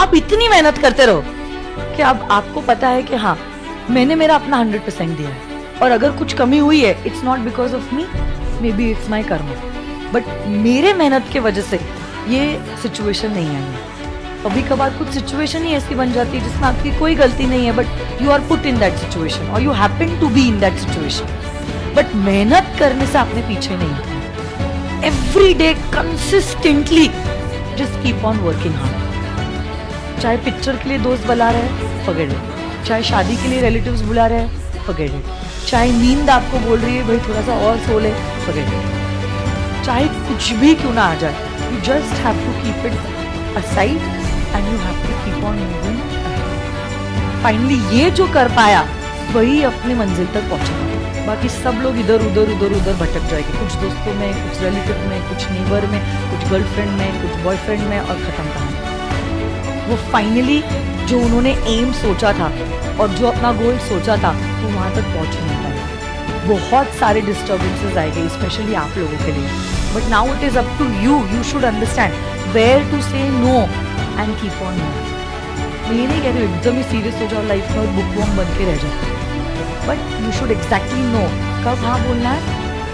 आप इतनी मेहनत करते रहो कि अब आपको पता है कि हाँ मैंने मेरा अपना 100% दिया है, और अगर कुछ कमी हुई है it's not because of me, may be it's my कर्म, बट मेरे मेहनत के वजह से ये सिचुएशन नहीं आई है। कभी कभार कुछ सिचुएशन ही ऐसी बन जाती है जिसमें आपकी कोई गलती नहीं है, but you are put in that situation और you happen to be in that situation, but मेहनत करने से आपने पीछे नहीं हटना। Every day consistently just keep on working hard. चाहे पिक्चर के लिए दोस्त बुला रहे हैं, फॉरगेट इट। चाहे शादी के लिए रिलेटिव्स बुला रहे हैं, फॉरगेट इट। चाहे नींद आपको बोल रही है भाई थोड़ा सा और सो ले, फॉरगेट इट। चाहे कुछ भी क्यों ना आ जाए, you just have to keep it aside and you have to keep on moving. Finally ये जो कर पाया वही अपनी मंजिल तक पहुंचा। बाकी सब लोग इधर उधर भटक जाएंगे, कुछ दोस्तों में, कुछ रिलेटिव में, कुछ नीबर में, कुछ गर्लफ्रेंड में, कुछ बॉयफ्रेंड में, और खत्म कहानी। वो फाइनली जो उन्होंने एम सोचा था और जो अपना गोल सोचा था वो वहां तक पहुंच नहीं पाया। बहुत सारे डिस्टर्बेंसेस आएंगे स्पेशली आप लोगों के लिए, but now it is up to you. You should understand where to say no and keep on moving. मैं ये नहीं कह रही हूँ एकदम ही सीरियस हो जाओ लाइफ में और बुक वॉर्म बन के रह जाओ, but you should exactly know कब हाँ बोलना है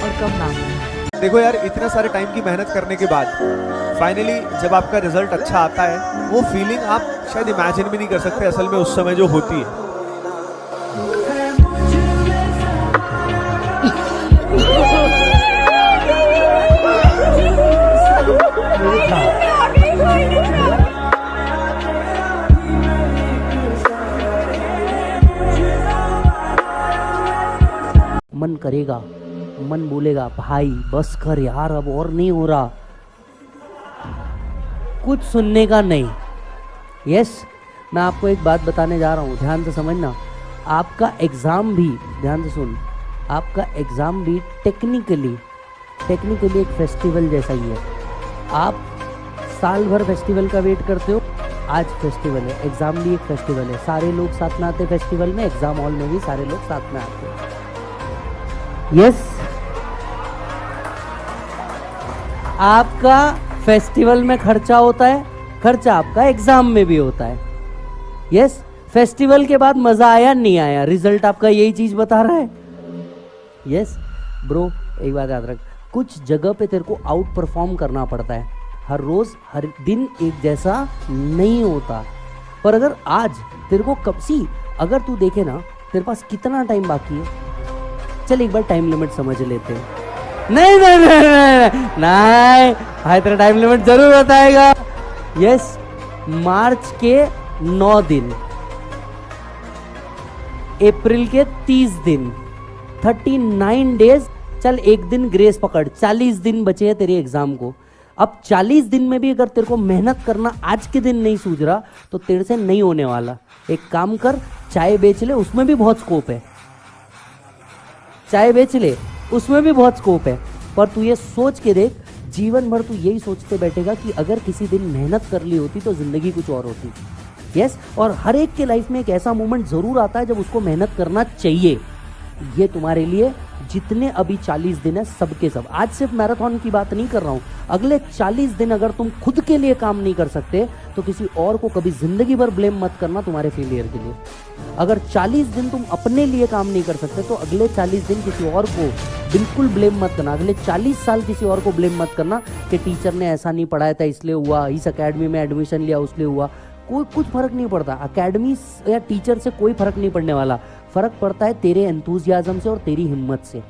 और कब ना बोलना है। देखो यार, इतने सारे टाइम की मेहनत करने के बाद फाइनली जब आपका रिजल्ट अच्छा आता है, वो फीलिंग आप शायद इमेजिन भी नहीं कर सकते असल में उस समय जो होती है। मन करेगा, मन बोलेगा भाई बस कर यार, अब और नहीं हो रहा, कुछ सुनने का नहीं। यस, मैं आपको एक बात बताने जा रहा हूँ, ध्यान से समझना। आपका एग्ज़ाम भी, ध्यान से सुन, आपका एग्ज़ाम भी टेक्निकली एक फेस्टिवल जैसा ही है। आप साल भर फेस्टिवल का वेट करते हो, आज फेस्टिवल है, एग्ज़ाम भी एक फेस्टिवल है। सारे लोग साथ में आते फेस्टिवल में, एग्ज़ाम हॉल में भी सारे लोग साथ में आते हैं। यस, आपका फेस्टिवल में खर्चा होता है, खर्चा आपका एग्जाम में भी होता है। यस, फेस्टिवल के बाद मजा आया नहीं आया, रिजल्ट आपका यही चीज बता रहा है। यस ब्रो, एक बात याद रख, कुछ जगह पे तेरे को आउट परफॉर्म करना पड़ता है। हर रोज हर दिन एक जैसा नहीं होता, पर अगर आज तेरे को कब सी, अगर तू देखे ना तेरे पास कितना टाइम बाकी है, चल एक बार टाइम लिमिट समझ लेते हैं। नहीं नहीं नहीं नहीं नहीं भाई, तेरा टाइम लिमिट जरूर बताएगा। यस, मार्च के 9 दिन, अप्रैल के 30 दिन, 39 डेज, चल एक दिन ग्रेस पकड़, 40 दिन बचे हैं तेरे एग्जाम को। अब 40 दिन में भी अगर तेरे को मेहनत करना आज के दिन नहीं सूझ रहा तो तेरे से नहीं होने वाला। एक काम कर, चाय बेच ले, उसमें भी बहुत स्कोप है, चाय बेच ले, उसमें भी बहुत स्कोप है। पर तू ये सोच के देख, जीवन भर तू यही सोचते बैठेगा कि अगर किसी दिन मेहनत कर ली होती तो जिंदगी कुछ और होती। यस, और हर एक के लाइफ में एक ऐसा मोमेंट जरूर आता है जब उसको मेहनत करना चाहिए। ये तुम्हारे लिए जितने अभी 40 दिन है सबके सब, आज सिर्फ मैराथन की बात नहीं कर रहा हूँ, अगले 40 दिन अगर तुम खुद के लिए काम नहीं कर सकते तो किसी और को कभी जिंदगी भर ब्लेम मत करना तुम्हारे फेलियर के लिए। अगर 40 दिन तुम अपने लिए काम नहीं कर सकते तो अगले 40 दिन किसी और को बिल्कुल ब्लेम मत करना। अगले 40 साल किसी और को ब्लेम मत करना कि टीचर ने ऐसा नहीं पढ़ाया था इसलिए हुआ, इस अकेडमी में एडमिशन लिया उसलिए हुआ। कोई कुछ फर्क नहीं पड़ता, अकेडमी या टीचर से कोई फर्क नहीं पड़ने वाला। फर्क पड़ता है तेरे एंथुजियाज्म से और तेरी हिम्मत से।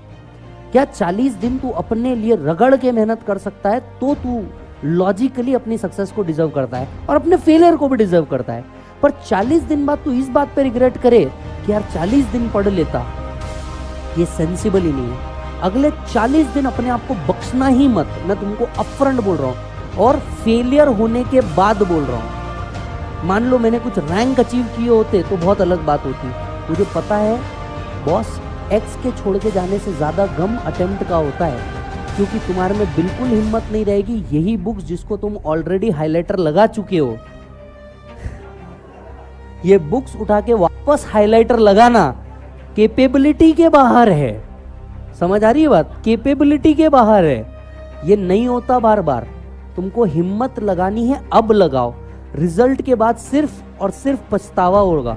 क्या 40 दिन तू अपने लिए रगड़ के मेहनत कर सकता है तो तू लॉजिकली अपनी सक्सेस को डिजर्व करता है और अपने फेलियर को भी डिजर्व करता है। पर 40 दिन बाद तू इस बात पे रिग्रेट करे कि यार 40 दिन पढ़ लेता, ये सेंसिबल ही नहीं है। अगले 40 दिन अपने आप को बख्शना ही मत, मैं तुमको अपफ्रंट बोल रहा हूँ और फेलियर होने के बाद बोल रहा हूँ। मान लो मैंने कुछ रैंक अचीव किए होते तो बहुत अलग बात होती। मुझे पता है बॉस, एक्स के छोड़ के जाने से ज्यादा गम अटेम्प्ट का होता है, क्योंकि तुम्हारे में बिल्कुल हिम्मत नहीं रहेगी। यही बुक्स जिसको तुम ऑलरेडी हाइलाइटर लगा चुके हो, ये बुक्स उठा के वापस हाइलाइटर लगाना कैपेबिलिटी के बाहर है। समझ आ रही है बात? कैपेबिलिटी के बाहर है, ये नहीं होता बार बार। तुमको हिम्मत लगानी है, अब लगाओ। रिजल्ट के बाद सिर्फ और सिर्फ पछतावा होगा,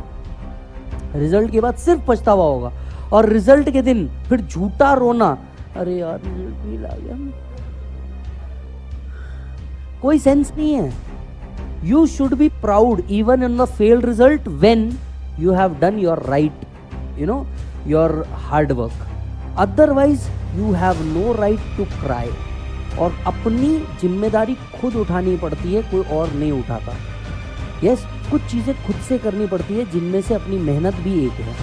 रिजल्ट के बाद सिर्फ पछतावा होगा, और रिजल्ट के दिन फिर झूठा रोना, अरे यार रिजल्ट नहीं ला गया, कोई सेंस नहीं है। You should be proud even in the failed result when you have done your right, you know, your hard work, otherwise you have no right to cry. और अपनी जिम्मेदारी खुद उठानी पड़ती है, कोई और नहीं उठाता। यस, कुछ चीजें खुद से करनी पड़ती है, जिनमें से अपनी मेहनत भी एक है।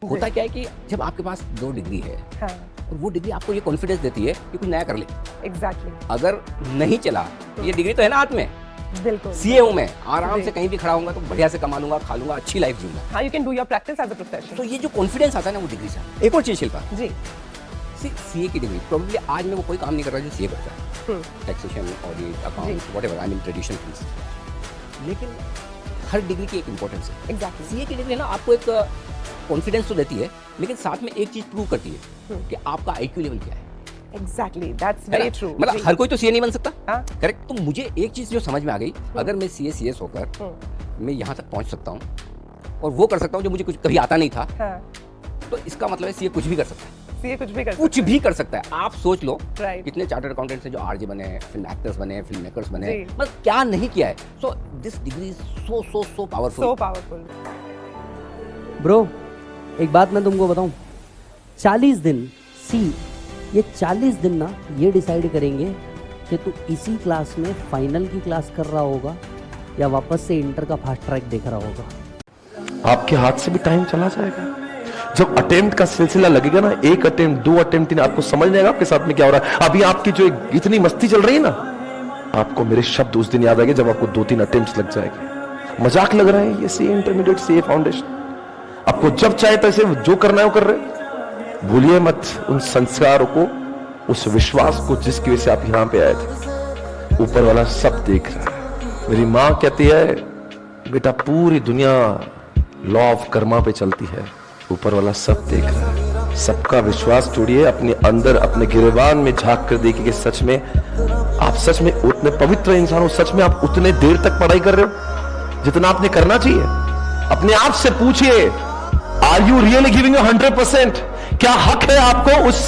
होता क्या है कि जब आपके पास 2 डिग्री है, हाँ, और वो डिग्री आपको ये कॉन्फिडेंस देती है कि कुछ नया कर ले। एग्जैक्टली, अगर नहीं चला, ये डिग्री तो है ना हाथ में, बिल्कुल। सीए हूं मैं, आराम जी। से कहीं भी खड़ा होऊंगा तो बढ़िया से कमा लूंगा, खा लूंगा, अच्छी लाइफ जीऊंगा। हाँ, you can do your practice as a profession. तो ये जो कॉन्फिडेंस आता है ना वो डिग्री से आता है। एक और चीज शिल्पा, जी, सीए की डिग्री प्रोबेबली आज में वो कोई काम नहीं कर रहा जो सीए करता है, taxation, audit, account, whatever, I mean traditional things. लेकिन हर डिग्री की एक इंपॉर्टेंस है। एग्जैक्टली, सीए की डिग्री ना आपको एक कॉन्फिडेंस तो देती है, लेकिन साथ में एक चीज प्रूव करती है कि आपका आईक्यू लेवल क्या है। Exactly, that's very true. मतलब हर कोई तो सीए नहीं बन सकता, हाँ, करेक्ट। तो मुझे एक चीज जो समझ में आ गई, अगर मैं सीएस होकर मैं यहाँ तक पहुँच सकता हूँ और वो कर सकता हूँ जो मुझे कुछ कभी आता नहीं था, हाँ, तो इसका मतलब है सीए कुछ भी कर सकता है, सीए कुछ भी कर कुछ भी कर सकता है। आप सोच लो Right. कितने चार्टर्ड अकाउंटेंट्स हैं जो आरजे बने हैं, फिल्म एक्टर्स बने हैं, फिल्म मेकर्स बने हैं, जी। मतलब क्या नहीं किया है। So this degree is so so so powerful. So powerful. Bro, एक बात मैं तुमको बताऊं, 40 दिन, सी ये 40 दिन ना ये डिसाइड करेंगे कि तू इसी क्लास में फाइनल की क्लास कर रहा होगा या वापस से इंटर का फास्ट ट्रैक देख रहा होगा। आपके हाथ से भी टाइम चला जाएगा। जब अटेम्प्ट का सिलसिला लगेगा ना, 1 अटेम्प्ट 2 अटेम्प्ट 3, आपको समझ नहीं आएगा आपके साथ में क्या हो रहा है। अभी आपकी जो इतनी मस्ती चल रही है ना, आपको मेरे शब्द उस दिन याद आएंगे जब आपको 2-3 अटेम्प्ट लग जाएंगे। मजाक लग रहा है ये सीए इंटरमीडिएट, सीए फाउंडेशन, आपको जब चाहे तैसे जो करना है वो कर रहे। भूलिए मत उन संस्कारों को, उस विश्वास को जिसकी वजह से आप यहां पे आए थे। ऊपर वाला सब देख रहा है। मेरी मां कहती है, बेटा पूरी दुनिया लॉ ऑफ कर्मा पे चलती है, ऊपर वाला सब देख रहा है। सबका विश्वास तोड़िए, अपने अंदर अपने गिरेबान में झांक कर देखिए कि सच में आप सच में उतने पवित्र इंसान हो, सच में आप उतने देर तक पढ़ाई कर रहे हो जितना आपने करना चाहिए। अपने आप से पूछिए, आर यू रियली गिविंग 100%? क्या हक है आपको उस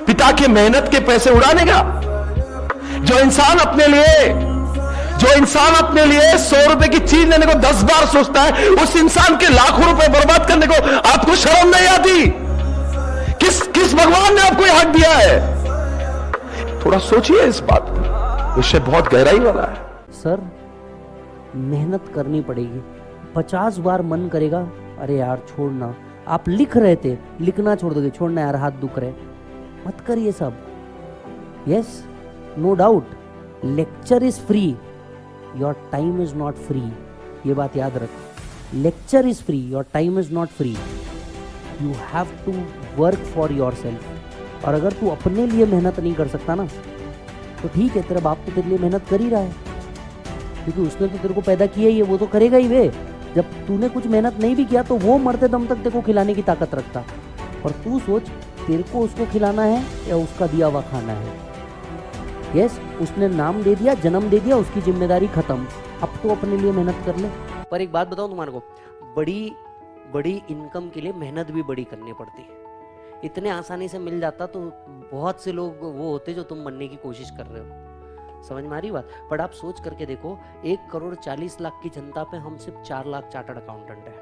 पिता के मेहनत के पैसे उड़ाने का? जो इंसान अपने लिए 100 रुपए की चीज लेने को 10 बार सोचता है, उस इंसान के लाखों रुपए बर्बाद करने को आपको शर्म नहीं आती? किस भगवान ने आपको यह हक दिया है? थोड़ा सोचिए इस बात पर, विषय बहुत गहराई वाला है। सर, मेहनत करनी पड़ेगी। 50 बार मन करेगा, अरे यार छोड़ना, आप लिख रहे थे, लिखना छोड़ दोगे, छोड़ना यार हाथ दुख रहे, मत करिए सब। Yes, no doubt, lecture is free, your time is not free. ये बात याद रख, lecture is free, your time is not free. You have to work for yourself. और अगर तू अपने लिए मेहनत नहीं कर सकता ना, तो ठीक है, तेरा बाप तो तेरे लिए मेहनत कर ही रहा है, क्योंकि उसने तो तेरे को पैदा किया ही है, वो तो करेगा ही वे। जब तूने कुछ मेहनत नहीं भी किया तो वो मरते दम तक तेरे को खिलाने की ताकत रखता। और तू सोच, तेरे को उसको खिलाना है या उसका दिया हुआ खाना है। यस, उसने नाम दे दिया, जन्म दे दिया, उसकी जिम्मेदारी खत्म। अब तो अपने लिए मेहनत कर ले। पर एक बात बताऊं तुम्हारे को, बड़ी इनकम के लिए मेहनत भी बड़ी करनी पड़ती है। इतने आसानी से मिल जाता तो बहुत से लोग वो होते जो तुम बनने की कोशिश कर रहे हो। समझ में आ रही बात? बट आप सोच करके देखो, 1,40,00,000 की जनता पे हम सिर्फ 4 लाख चार्टर्ड अकाउंटेंट है।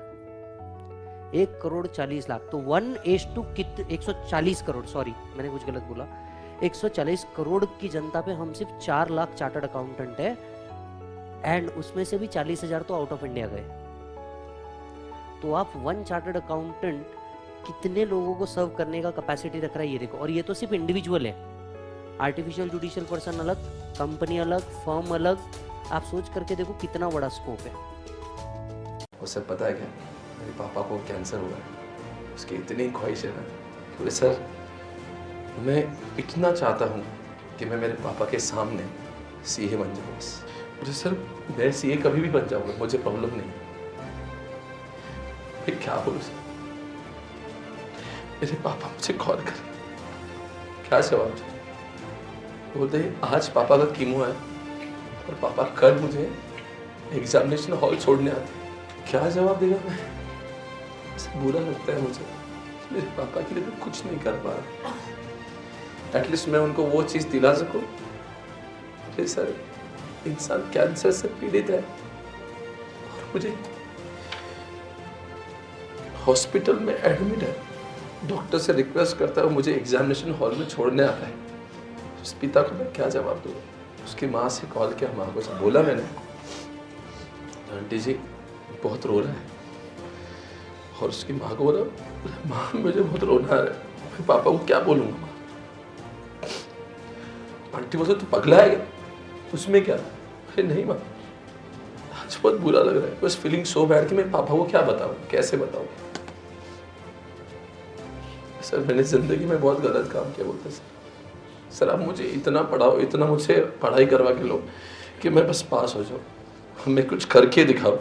1,40,00,000, तो 1:140 करोड़, सॉरी मैंने कुछ गलत बोला, 140 करोड़ की जनता पे हम सिर्फ 4 लाख चार्टर्ड अकाउंटेंट है, एंड उसमें से भी 40,000 तो आउट ऑफ इंडिया गए। तो आप 1 चार्टर्ड अकाउंटेंट कितने लोगों को सर्व करने का कैपेसिटी रख रहा है, ये देखो। और ये तो सिर्फ इंडिविजुअल है, आर्टिफिशियल जुडिशियल पर्सन अलग, कंपनी अलग, फर्म अलग। आप सोच करके देखो कितना बड़ा स्कोप है। उसे पता है क्या, मेरे पापा को कैंसर हुआ है, उसकी इतनी ख्वाहिश है ना, तो सर मैं इतना चाहता हूँ कि मैं मेरे पापा के सामने सीए बन जाऊँ। मुझे सर, मैं सीए कभी भी बन जाऊँगा, मुझे प्रॉब्लम नहीं। मैं क्या बोलूँ सर, मेरे पापा मुझे कॉल कर, क्या जवाब दूँ? बोलते हैं आज पापा का कीमो है और पापा कल मुझे एग्जामिनेशन हॉल छोड़ने आते हैं, क्या जवाब देगा मैं? ऐसा बुरा लगता है मुझे, मेरे पापा के लिए मैं कुछ नहीं कर पा रहा। एटलीस्ट मैं उनको वो चीज़ दिला सकूं। अरे सर, इंसान कैंसर से पीड़ित है और मुझे हॉस्पिटल में एडमिट है, डॉक्टर से रिक्वेस्ट करता है मुझे एग्जामिनेशन हॉल में छोड़ने आता है। उस पिता को मैं क्या जवाब दूँ? उसकी माँ से कॉल किया, माँ को बोला मैंने, आंटी जी बहुत रो रहा है, और उसकी माँ को बोला, माँ मुझे बहुत रोना आ रहा है, मैं पापा को क्या बोलूँगा? आंटी बोला तू पगला है क्या? उसमें क्या? अरे नहीं माँ, आज बहुत बुरा लग रहा है, बस फीलिंग सो बैड कि मैं पापा को क्या बताऊँ, कैसे बताऊँ? सर मैंने जिंदगी में बहुत गलत काम किया बोलते सर, आप मुझे इतना पढ़ाओ, इतना मुझसे पढ़ाई करवा के लो कि मैं बस पास हो जाऊँ, मैं कुछ करके दिखाऊं।